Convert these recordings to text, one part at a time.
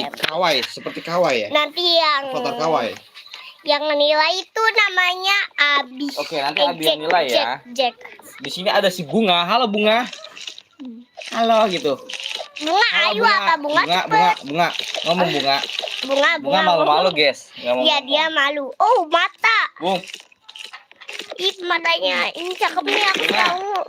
Kawai, seperti kawai ya. Nanti yang Avatar kawai. Yang nilai itu namanya Abi. Oke, nanti Abi yang nilai ya. Jack. Di sini ada si Bunga. Halo Bunga. Halo gitu. Bunga, Halo, ayo Bunga. apa Bunga? Bunga. Ngomong Bunga. Bunga malu-malu, guys. Iya, dia malu. Oh, mata. Bung. Ih, matanya. Ini cakep nih, aku tahu.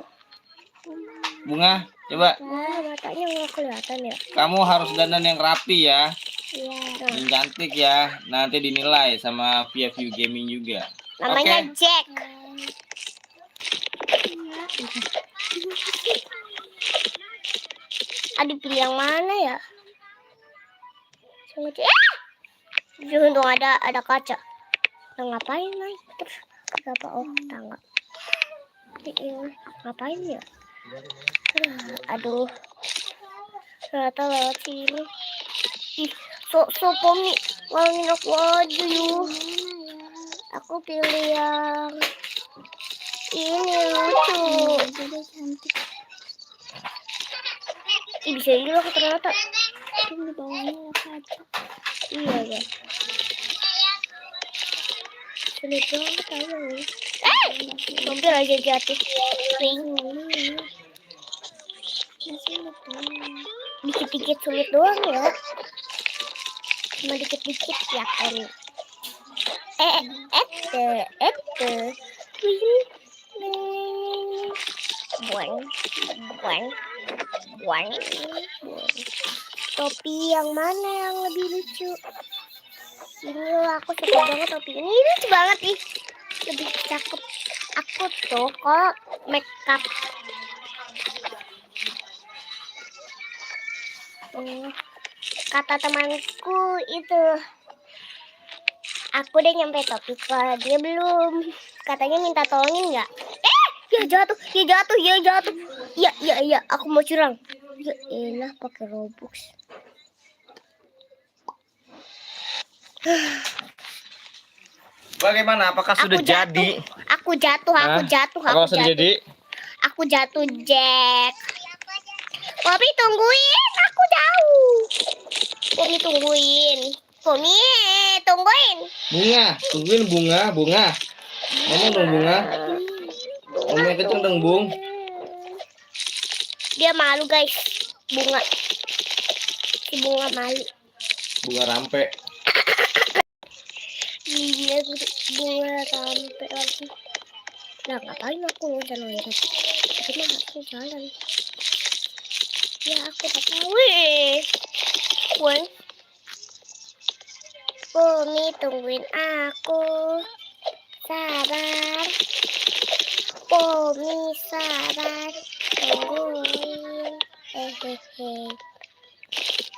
Bunga, coba. Matanya nggak kelihatan ya. Kamu harus dandan yang rapi ya. Iya. Yang cantik ya. Nanti dinilai sama Via View Gaming juga. Namanya Jack. Aduh, pilih yang mana ya? Untung ada kaca. Nah, ngapain naik terus? Kenapa? Oh, tangga. Ngapain ya? Aduh. Ternyata lewat sini. Ih, Pomi ngomongin aku aja yuk. Aku pilih yang ini lucu. Ih, bisa juga aku ternyata. Ini bawahnya kaca. Iya ya. Sulit banget aja nih. Mobil aja jatuh. Dikit-dikit sulit doang ya. Cuma dikit-dikit ya kan. Buang. Topi yang mana yang lebih lucu? Inilah, aku suka banget topi ini lucu banget nih. Lebih cakep. Aku tuh kok makeup. Kata temanku itu, aku udah nyampe topi, kalau dia belum. Katanya minta tolongin nggak? Ya jatuh. Ya, aku mau curang. Ya elah, pakai Robux. Bagaimana? Apakah sudah jadi? Aku jatuh. Apakah sudah jadi? Aku jatuh, Jack. Pomi tungguin, aku jauh. Pomi tungguin. Bunga, tungguin Bunga. Ngomong dong Bunga. Ngomong kenceng dong Bung. Dia malu guys, Bunga. Si Bunga malu. Bunga rampe. Iya, Bunga rampe lagi. Nah, ngapain aku loncat? Cuma aku jalan. Ya, aku tak tahu. Pomi tungguin aku. Sabar. Pomi sabar. Tungguin.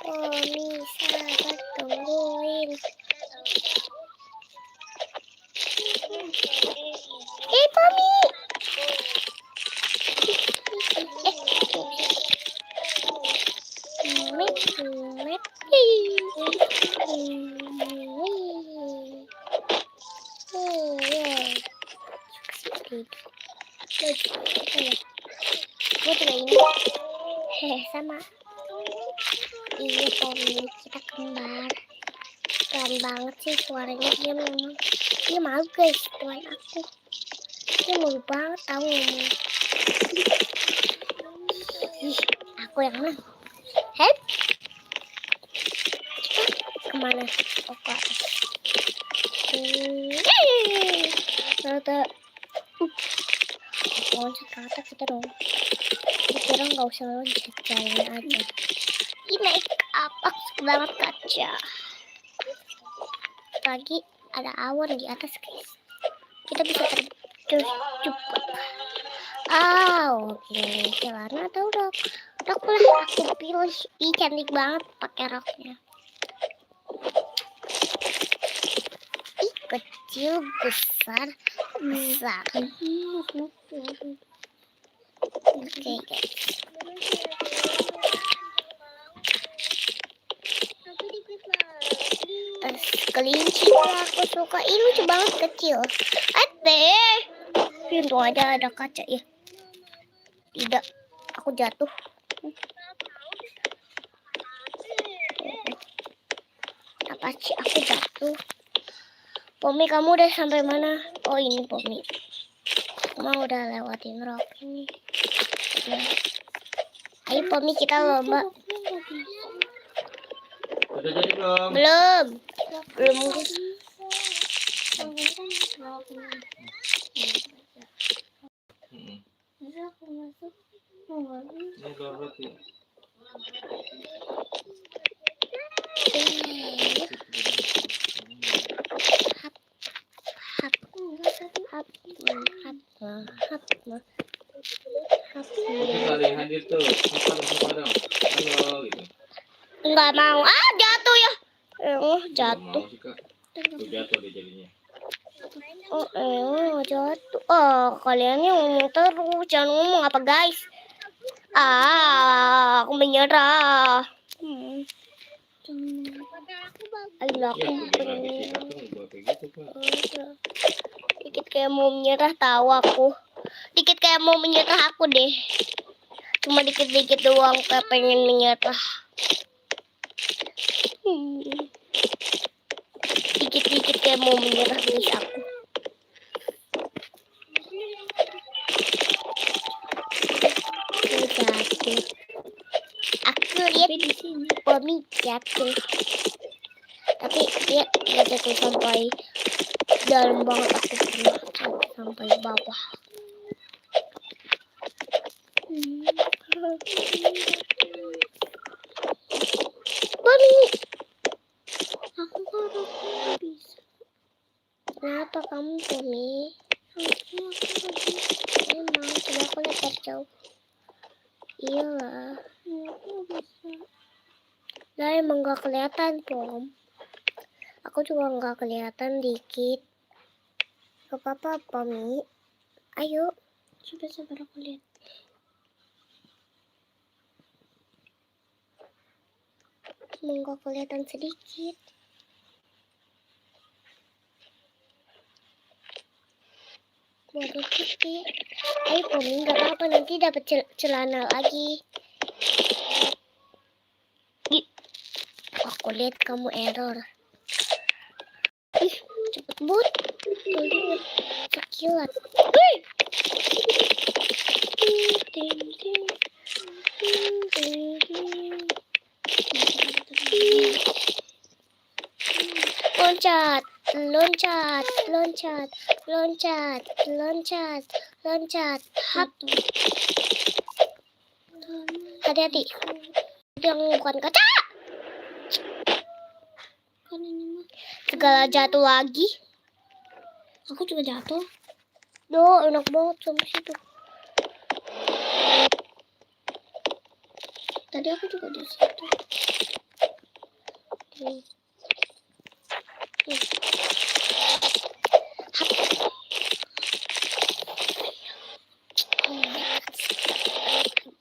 Pomi sabar tungguin. Pomi. Sama. Iya, Pomi, kita kembar. Pelan banget sih suaranya dia memang. Dia malu guys, teman aku. Dia malu banget tahu ngomong. Aku yang menang. Help. Kemana? Oh, ke atas. Ternyata loncat ke atas kita dong. Kira nggak usah loncat, jalan aja. Ini naik apa? Banget kaca. Lagi ada awan di atas guys. Kita bisa terus cepat. Oke, celana atau rok? Rok lah aku pilih. Ih, cantik banget pakai roknya. Ih, kecil, besar. Oke guys. Tas kelinci aku suka. Ini lucu banget, kecil. Pintu aja ada kaca ya. Tidak, aku jatuh. Pasti aku jatuh. Pomi, kamu udah sampai mana? Oh, ini Pomi. Mau udah lewatin rock ini. Ayo Pomi, kita lomba. Udah jadi belum? Belum. Belum. Ini udah roti. Itu kali yang hadir tuh. Halo gitu. Enggak mau. Ah, jatuh ya. Jatuh. Mau sih, Kak. Tuh jatuh deh jadinya. Jatuh. Oh, kalian ini ngomong terus. Jangan ngomong apa, guys. Aku menyerah. Ayo, Ya, aku pergi lagi sih. Aku nggak buat kayak gitu, Kak. dikit kayak mau menyerah, tahu aku. Dikit kayak mau menyerah aku deh. Cuma dikit-dikit doang kayak pengen menyerah. Dikit-dikit kayak mau menyerah guys aku. Jatuh. Aku lihat di sini Pomi jatuh. Tapi dia nggak jatuh sampai dalam banget, aku pernah jatuh sampai bawah. Pomi, aku kalau bisa. Kenapa kamu Pomi? Emang coba aku lihat jauh. Iyalah. Lah emang gak kelihatan Pom. Aku juga gak kelihatan dikit. Gak apa-apa Pomi. Ayo. Sabar aku lihat. Emang gak kelihatan sedikit. Bodoh putih. Ayo Pomi, gak apa-apa, nanti dapat celana lagi. Aku lihat kamu error. Ih, cepet but. Sekilat. Loncat, loncat, loncat, loncat, loncat, loncat. Hap. Hati-hati. Yang bukan kaca. Segala jatuh lagi. Aku juga jatuh. Duh, enak banget sampai situ. Tadi aku juga di situ.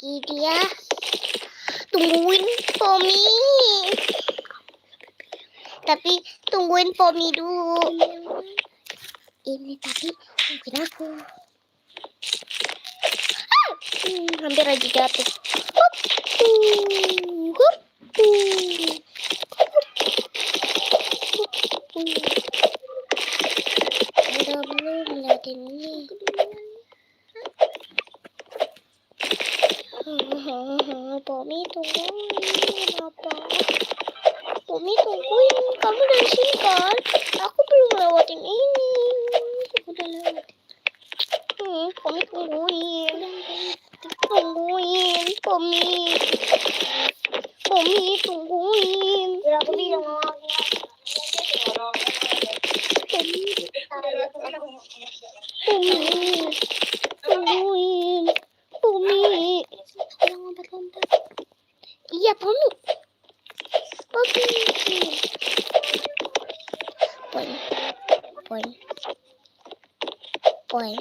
Lagi dia. Tungguin Pomi. Tapi tungguin Pomi dulu. Ini tapi mungkin aku. Hampir aja jatuh. Udah belum liatin ini. Pomi tungguin apa? Pomi tungguin, kamu dari sini kan? Aku belum lewatin ini. Udah lewatin. Pomi tungguin. Tungguin, Pomi. Pomi tungguin. Ya, aku bilang lagi. Pomi. Tungguin. Pomi. Lompat-lompat. Iya, Pomi. Pomi. Poin. Poin. Poin.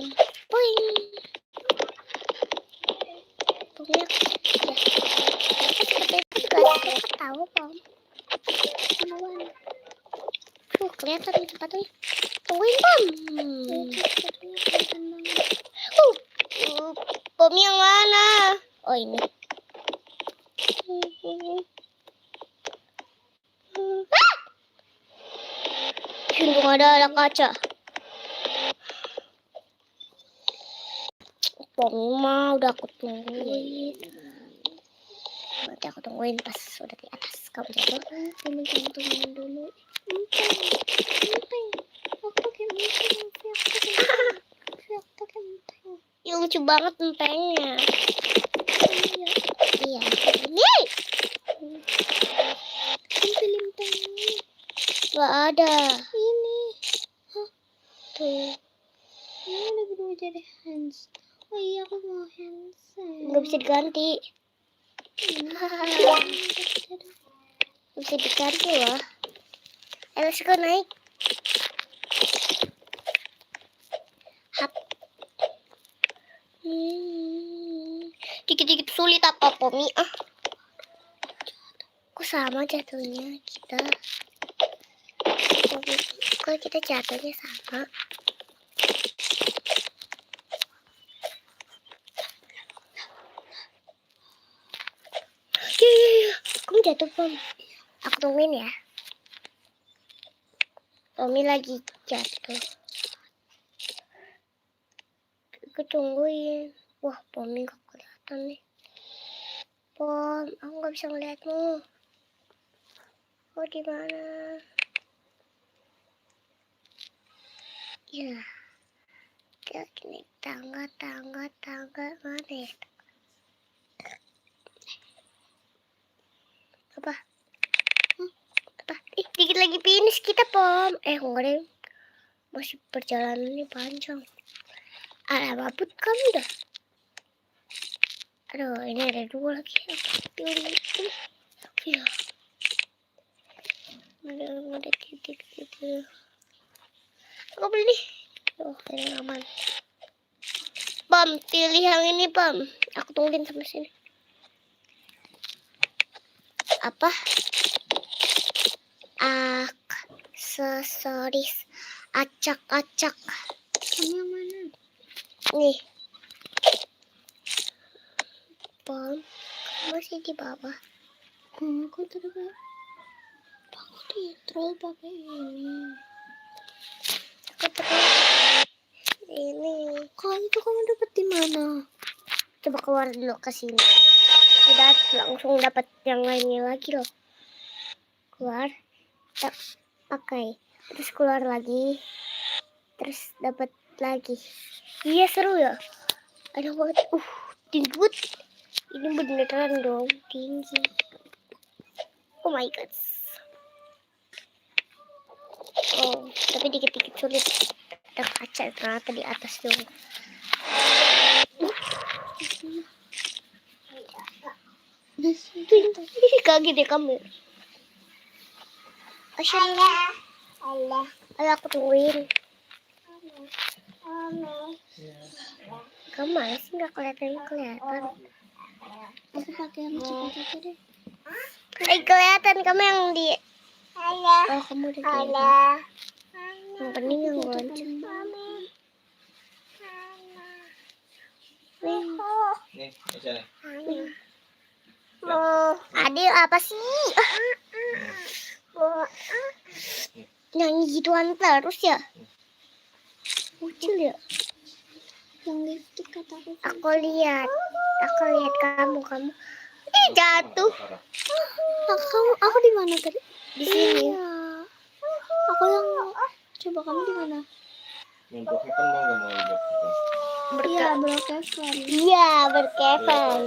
Poin. Pomi aku ya. Tahu, Pom. Kelihatan sepatunya. Tungguin, Pom. Pomi yang mana? Oh, ini. Untung ada kaca. Pomi mah udah aku tungguin. Nanti aku tungguin pas udah di atas. Kamu jatuh. Ini tungguin dulu. Aku pakai ya, lucu banget empengnya. Iya. Ini. Gak ada. Ini. Tuh. Ini udah berubah jadi hands. Oh iya, aku mau hands. Gak bisa diganti. Gak bisa diganti loh. Let's go naik. Hap. Dikit-dikit sulit apa Pomi? Kok sama jatuhnya kita? Kok kita jatuhnya sama? Kamu jatuh Pom. Aku tungguin ya. Pomi lagi jatuh. Aku tungguin. Wah, Pomi gak kelihatan nih. Pom, aku gak bisa ngeliatmu. Oh, di mana? Ya. Kita naik tangga mana ya? Apa? Apa? Dikit lagi finish kita, Pom. Enggak deh. Masih perjalanannya panjang. Ada babut kamu dah. Aduh, ini ada 2 lagi. Ya. Ada titik gitu. Aku beli. Oh, ini aman. Pom, pilih yang ini, Pom. Aku tungguin sampai sini. Apa? Aksesoris acak-acak. Ini yang mana? Nih. Pom, masih di bawah. Aku terus. Aku troll pakai ini. Aku terus ini. Kalau itu kamu dapat di mana? Coba keluar dulu ke sini. Udah langsung dapat yang lainnya lagi loh. Keluar, pakai, terus keluar lagi, terus dapat lagi. Iya seru ya. Ada banget. Tinggi. Ini beneran dong tinggi. Oh my god. Oh, tapi dikit-dikit sulit. Ada kaca ternyata di atas dong. Kaget deh kamu. Allah, aku tungguin. Kamu mana sih nggak kelihatan? Aku pakai yang cepat aja deh. Kelihatan kamu yang di. Oh, kamu udah kelihatan. Yang penting yang loncat. Nih, misalnya. Adil apa sih? Nyanyi gituan terus ya? Lucu ya? Yang lipstick kataku. Aku lihat kamu. Jatuh. Aku di mana tadi? Di sini. Iya. Aku yang coba kamu di mana? Yang Brookhaven mau nggak mau Brookhaven? Iya, Brookhaven. Iya, Brookhaven.